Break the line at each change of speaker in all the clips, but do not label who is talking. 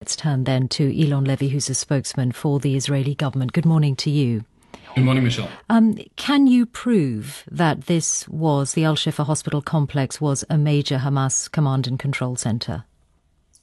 Let's turn then to Eylon Levy, who's a spokesman for the Israeli government. Good morning to you.
Good morning, Michelle.
Can you prove that the Al-Shifa hospital complex was a major Hamas command and control center?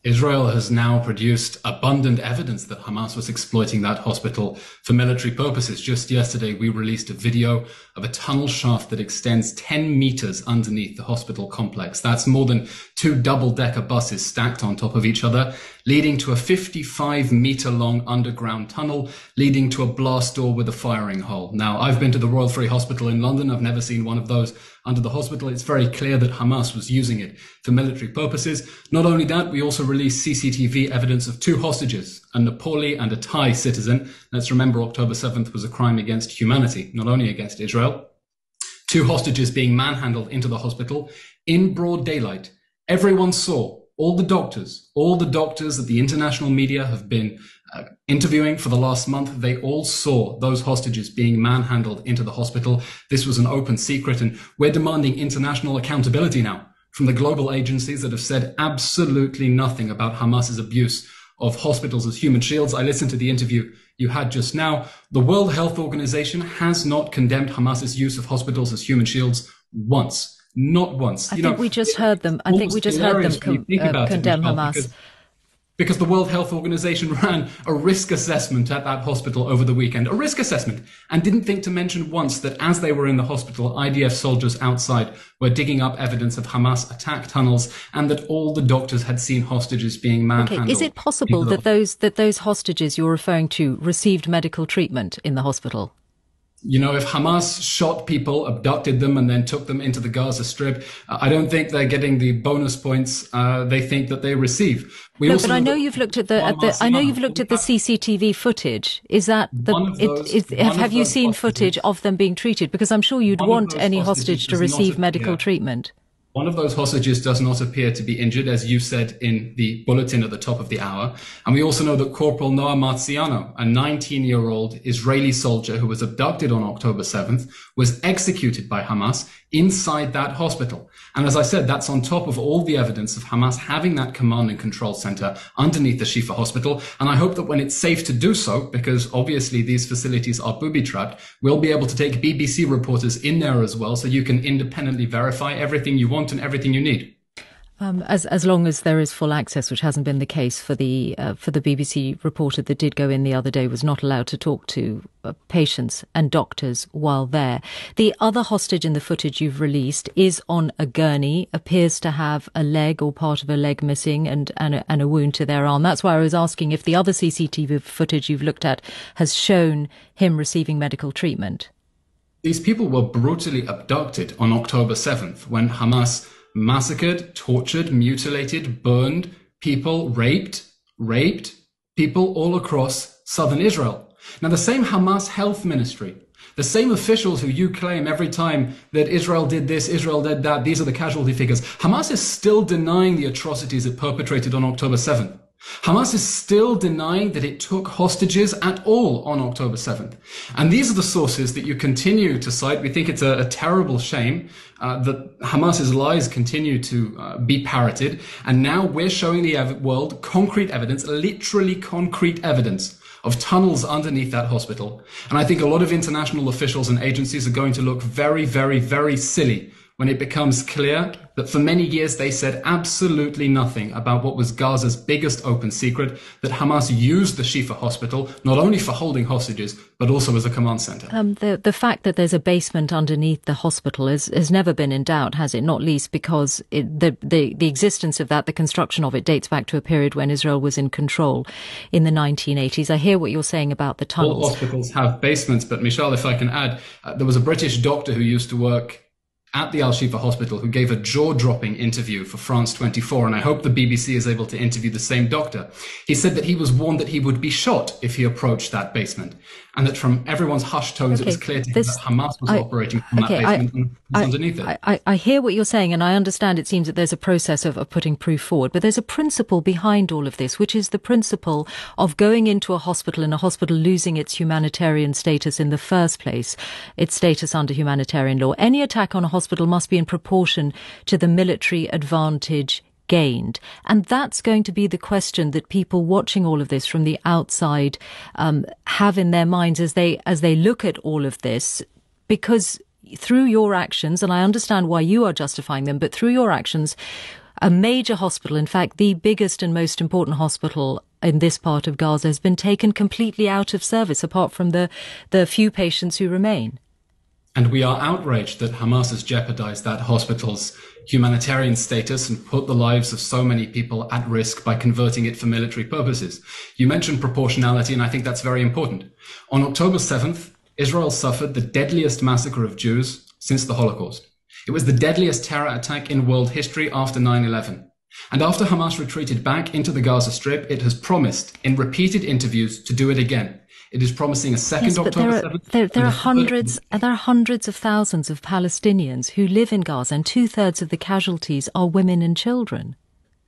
Israel has now produced abundant evidence that Hamas was exploiting that hospital for military purposes. Just yesterday, we released a video of a tunnel shaft that extends 10 meters underneath the hospital complex. That's more than 2 double-decker buses stacked on top of each other, leading to a 55-meter-long underground tunnel, leading to a blast door with a firing hole. Now, I've been to the Royal Free Hospital in London. I've never seen one of those under the hospital. It's very clear that Hamas was using it for military purposes. Not only that, we also released CCTV evidence of 2 hostages, a Nepali and a Thai citizen. Let's remember October 7th was a crime against humanity, not only against Israel. 2 hostages being manhandled into the hospital in broad daylight. Everyone saw. All the doctors that the international media have been interviewing for the last month, they all saw those hostages being manhandled into the hospital. This was an open secret, and we're demanding international accountability now from the global agencies that have said absolutely nothing about Hamas's abuse of hospitals as human shields. I listened to the interview you had just now. The World Health Organization has not condemned Hamas's use of hospitals as human shields once. Not once.
I think we just heard them condemn Hamas.
Because the World Health Organization ran a risk assessment at that hospital over the weekend, a risk assessment, and didn't think to mention once that as they were in the hospital, IDF soldiers outside were digging up evidence of Hamas attack tunnels, and that all the doctors had seen hostages being manhandled.
Okay. Is it possible that those hostages you're referring to received medical treatment in the hospital?
You know, if Hamas shot people, abducted them, and then took them into the Gaza Strip, I don't think they're getting the bonus points they think that they receive.
But I know you've looked at the CCTV footage. Is that have you seen footage of them being treated? Because I'm sure you'd want any hostage to receive medical treatment.
One of those hostages does not appear to be injured, as you said in the bulletin at the top of the hour. And we also know that Corporal Noah Marziano, a 19-year-old Israeli soldier who was abducted on October 7th, was executed by Hamas inside that hospital. And as I said, that's on top of all the evidence of Hamas having that command and control center underneath the Shifa hospital. And I hope that when it's safe to do so, because obviously these facilities are booby-trapped, we'll be able to take BBC reporters in there as well, so you can independently verify everything you want and everything you need.
As long as there is full access, which hasn't been the case for the BBC reporter that did go in the other day, was not allowed to talk to patients and doctors while there. The other hostage in the footage you've released is on a gurney, appears to have a leg or part of a leg missing and a wound to their arm. That's why I was asking if the other CCTV footage you've looked at has shown him receiving medical treatment.
These people were brutally abducted on October 7th when Hamas massacred, tortured, mutilated, burned people, raped people all across southern Israel. Now, the same Hamas health ministry, the same officials who you claim every time that Israel did this, Israel did that, these are the casualty figures, Hamas is still denying the atrocities it perpetrated on October 7th. Hamas is still denying that it took hostages at all on October 7th. And these are the sources that you continue to cite. We think it's a terrible shame that Hamas's lies continue to be parroted. And now we're showing the world concrete evidence, literally concrete evidence of tunnels underneath that hospital. And I think a lot of international officials and agencies are going to look very, very, very silly when it becomes clear that for many years they said absolutely nothing about what was Gaza's biggest open secret, that Hamas used the Shifa hospital not only for holding hostages, but also as a command center.
The fact that there's a basement underneath the hospital has never been in doubt, has it? Not least because the existence of that, the construction of it, dates back to a period when Israel was in control in the 1980s. I hear what you're saying about the tunnels.
All hospitals have basements, but Michelle, if I can add, there was a British doctor who used to work at the Al-Shifa hospital who gave a jaw-dropping interview for France 24, and I hope the BBC is able to interview the same doctor. He said that he was warned that he would be shot if he approached that basement, and that from everyone's hushed tones it was clear to him that Hamas was operating from that basement and was underneath it.
I hear what you're saying, and I understand it seems that there's a process of putting proof forward, but there's a principle behind all of this, which is the principle of going into a hospital and a hospital losing its humanitarian status in the first place, its status under humanitarian law. Any attack on a hospital must be in proportion to the military advantage gained? And that's going to be the question that people watching all of this from the outside have in their minds as they look at all of this, because through your actions, and I understand why you are justifying them, but through your actions, a major hospital, in fact, the biggest and most important hospital in this part of Gaza, has been taken completely out of service, apart from the few patients who remain.
And we are outraged that Hamas has jeopardized that hospital's humanitarian status and put the lives of so many people at risk by converting it for military purposes. You mentioned proportionality, and I think that's very important. On October 7th, Israel suffered the deadliest massacre of Jews since the Holocaust. It was the deadliest terror attack in world history after 9/11. And after Hamas retreated back into the Gaza Strip, it has promised in repeated interviews to do it again. It is promising a second October 7th.
There are hundreds of thousands of Palestinians who live in Gaza, and 2/3 of the casualties are women and children.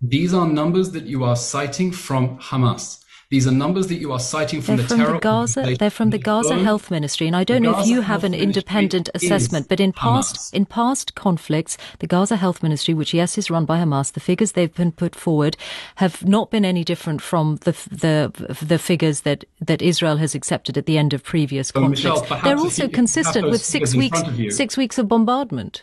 These are numbers that you are citing from Hamas. These are numbers that you are citing from the terror organization.
They're from the Gaza Health Ministry, and I don't know if you have an independent assessment, but in past conflicts, the Gaza Health Ministry, which yes is run by Hamas, the figures they've been put forward have not been any different from the figures that Israel has accepted at the end of previous conflicts.
Michelle,
they're also consistent with 6 weeks of bombardment.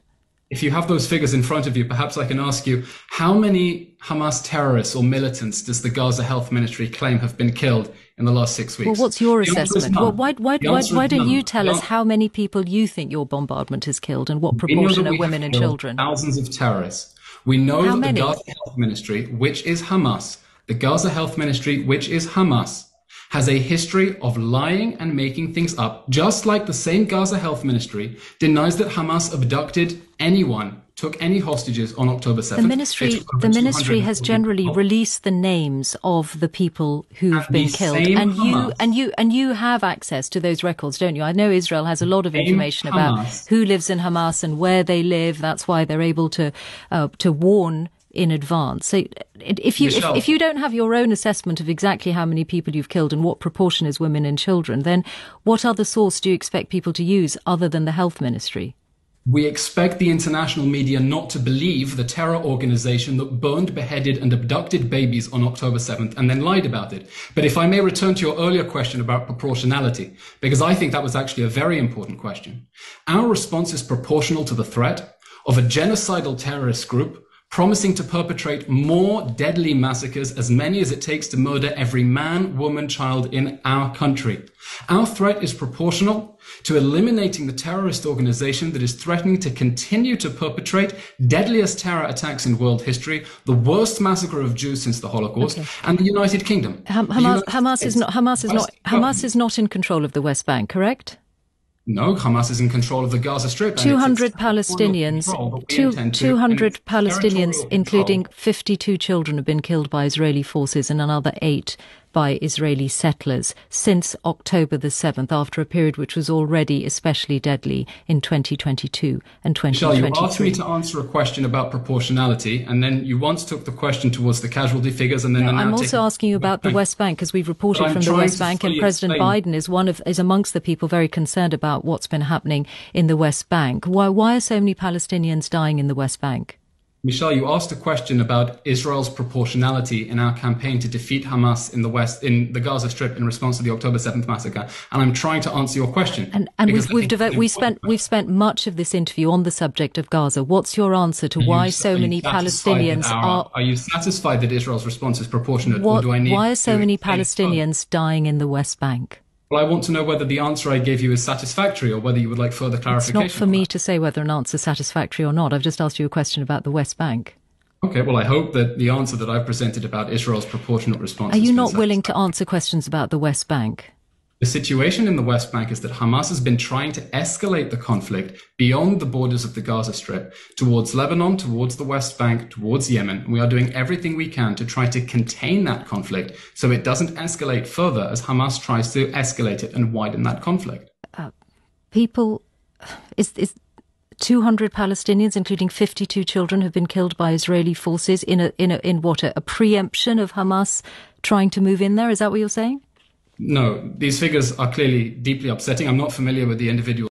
If you have those figures in front of you, perhaps I can ask you, how many Hamas terrorists or militants does the Gaza Health Ministry claim have been killed in the last 6 weeks?
Well, what's your assessment? Well, why don't you tell us how many people you think your bombardment has killed and what proportion are women and children?
Thousands of terrorists. We know
How
that
many?
the Gaza Health Ministry, which is Hamas, the Gaza Health Ministry, which is Hamas, has a history of lying and making things up, just like the same Gaza Health Ministry denies that Hamas abducted anyone, took any hostages on October 7th.
The ministry has generally released the names of the people who've been killed, and you have access to those records, don't you? I know Israel has a lot of information about who lives in Hamas and where they live. That's why they're able to warn in advance. So if you don't have your own assessment of exactly how many people you've killed and what proportion is women and children, then what other source do you expect people to use other than the health ministry?
We expect the international media not to believe the terror organization that burned, beheaded and abducted babies on October 7th and then lied about it. But if I may return to your earlier question about proportionality, because I think that was actually a very important question. Our response is proportional to the threat of a genocidal terrorist group promising to perpetrate more deadly massacres, as many as it takes to murder every man, woman, child in our country. Our threat is proportional to eliminating the terrorist organization that is threatening to continue to perpetrate deadliest terror attacks in world history, the worst massacre of Jews since the Holocaust, and the United Kingdom.
Hamas is not in control of the West Bank, correct?
No, Hamas is in control of the Gaza Strip.
200 Palestinians, 200 Palestinians, including 52 children, have been killed by Israeli forces and another 8 by Israeli settlers since October the 7th, after a period which was already especially deadly in 2022 and 2023.
Michelle, you asked me to answer a question about proportionality, and then you once took the question towards the casualty figures, and then
I'm also asking you about the West Bank, because we've reported from the West Bank, and President Biden is amongst the people very concerned about what's been happening in the West Bank. Why are so many Palestinians dying in the West Bank?
Michelle, you asked a question about Israel's proportionality in our campaign to defeat Hamas in the Gaza Strip in response to the October 7th massacre, and I'm trying to answer your question.
And we've spent much of this interview on the subject of Gaza. What's your answer to why so many Palestinians are?
Are you satisfied that Israel's response is proportionate, or do I need?
Why are so many Palestinians dying in the West Bank?
Well, I want to know whether the answer I gave you is satisfactory or whether you would like further clarification.
It's not for me to say whether an answer is satisfactory or not. I've just asked you a question about the West Bank.
Okay, well, I hope that the answer that I've presented about Israel's proportionate response...
Are you not willing to answer questions about the West Bank?
The situation in the West Bank is that Hamas has been trying to escalate the conflict beyond the borders of the Gaza Strip, towards Lebanon, towards the West Bank, towards Yemen. We are doing everything we can to try to contain that conflict so it doesn't escalate further as Hamas tries to escalate it and widen that conflict.
200 Palestinians, including 52 children, have been killed by Israeli forces in a preemption of Hamas trying to move in there? Is that what you're saying?
No, these figures are clearly deeply upsetting. I'm not familiar with the individual